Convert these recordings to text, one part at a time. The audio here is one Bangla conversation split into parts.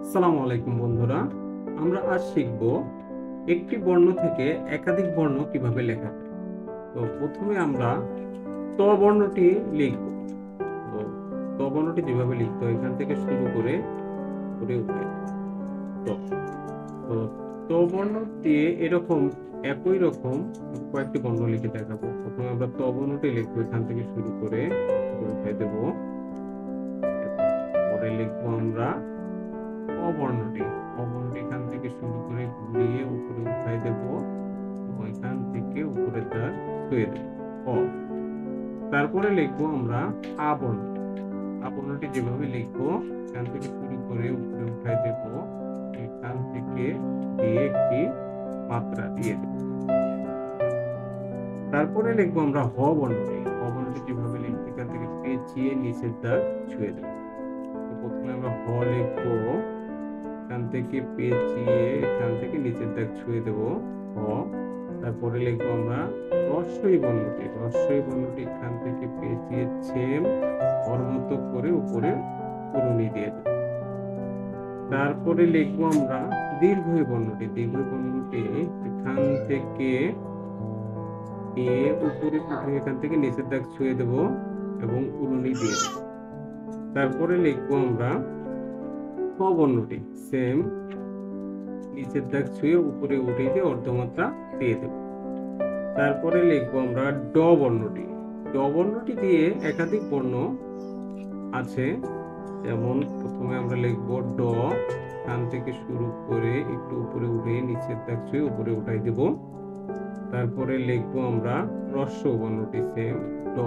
আসসালামু আলাইকুম বন্ধুরা, আমরা আজ শিখব একটি বর্ণ থেকে একাধিক বর্ণ কিভাবে লেখা যায়। তো প্রথমে আমরা ত বর্ণটি লিখব। তো ত বর্ণটি যেভাবে লিখতে হয় এখান থেকে শুরু করে উপরে উঠাই ত। তো ত বর্ণ দিয়ে এরকম একই রকম কয়েকটি বর্ণ লিখে দেখাবো। প্রথমে আমরা ত বর্ণটি লিখবো, এখান থেকে শুরু করে উপরে উঠাই দেব। পরে লিখবো আমরা অবর্ণটি। অবর্ণটি এখান থেকে শুরু করে ঘুরিয়ে উপরে উঠাই দেব, ওইখান থেকে উপরে তার ছুঁয়ে দেব অ। তারপরে লিখবো আমরা আবর্ণ। আবর্ণটি যেভাবে লিখবো এখান থেকে শুরু করে উপরে উঠাই দেব, এখান থেকে দিয়ে একটি মাত্রা দিয়ে দেব। তারপরে লিখবো আমরা হ বর্ণটি। হ বর্ণটি যেভাবে লিখবো এখান থেকে পেঁচিয়ে নিচের দাগ ছুঁয়ে দেব। প্রথমে আমরা হ লিখবো, এখান থেকে পেঁচিয়ে এখান থেকে নিচের দাগ ছুঁয়ে দেব হ। তারপরে লিখবো আমরা রস্বই বর্ণটি। রস্বই বর্ণটি এখান থেকে পেঁচিয়ে ছেম ওর মতো করে উপরে কুড়ুনি দিয়ে দেব। তারপরে লিখবো আমরা দীর্ঘই বর্ণটি। দীর্ঘই বর্ণটি এখান থেকে উপরে উঠে এখান থেকে নিচের দাগ ছুঁয়ে দেব এবং কুড়ুনি দিয়ে দেব। তারপরে লিখবো আমরা ক বর্ণটি, সেম নিচের দাগ ছুঁয়ে উপরে উঠিয়ে দিয়ে অর্ধমাত্রা দিয়ে দেব। তারপরে লিখবো আমরা ড বর্ণটি। ড বর্ণটি দিয়ে একাধিক বর্ণ আছে, যেমন প্রথমে আমরা লিখবো ড, এখান থেকে শুরু করে একটু উপরে উঠে নিচের দাগ ছুঁয়ে উপরে উঠাই দেব। তারপরে লিখবো আমরা হ্রস্ব বর্ণটি, সেম ড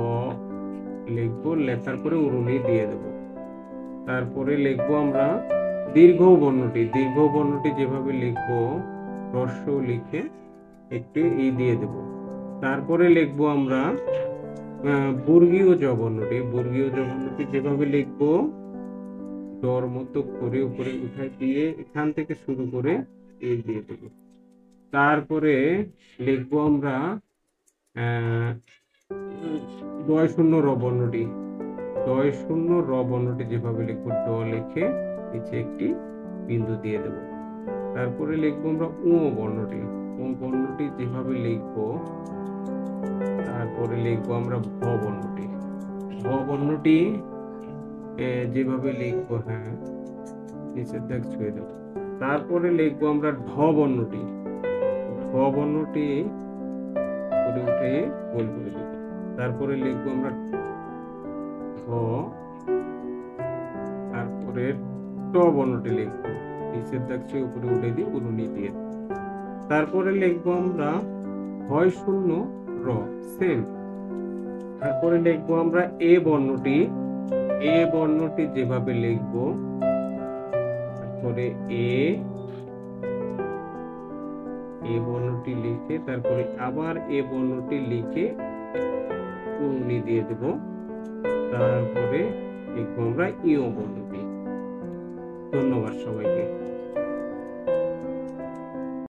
লিখবো, লেখার পরে উরুনি দিয়ে দেব। তারপরে লিখবো আমরা দীর্ঘ বর্ণটি। দীর্ঘ বর্ণটি যেভাবে লিখবো হ্রস্ব লিখে একটু দিয়ে দেব। তারপরে লিখবো আমরা বর্গীয় জ বর্ণটি। বর্গীয় জ বর্ণটি যেভাবে লিখবো ডর মতো করে উপরে উঠাই দিয়ে এখান থেকে শুরু করে দিয়ে দেব। তারপরে লিখবো আমরা ডয় শূন্য র বর্ণটি। ডয় শূন্য র বর্ণটি যেভাবে লিখবো ড লিখে নিচে একটি বিন্দু দিয়ে দেব। তারপরে লিখবো আমরা উ বর্ণটি। উ বর্ণটি যেভাবে লিখবো, তারপরে লিখবো আমরা ভ বর্ণটি। ভ বর্ণটি যেভাবে লিখবো, হ্যাঁ নিচের দাগ ছুঁয়ে দেব। তারপরে লিখবো আমরা ঢ বর্ণটি। ঢ বর্ণটি করে উঠে গোল করে দেব। তারপরে লিখবো আমরা ঢ, তারপরে ট বর্ণটি লিখবো, নিচের দাগ ছুঁয়ে উপরে উঠে দিয়ে উরুনি দিয়ে। তারপরে লিখবো আমরা হয় শূন্য র, সেম। তারপরে লিখবো আমরা এ বর্ণটি। এ বর্ণটি যেভাবে লিখবো, তারপরে এ বর্ণটি লিখে তারপরে আবার এ বর্ণটি লিখে উরুনি দিয়ে দেব। তারপরে লিখবো আমরা ইও বর্ণটি। ধন্যবাদ সবাইকে।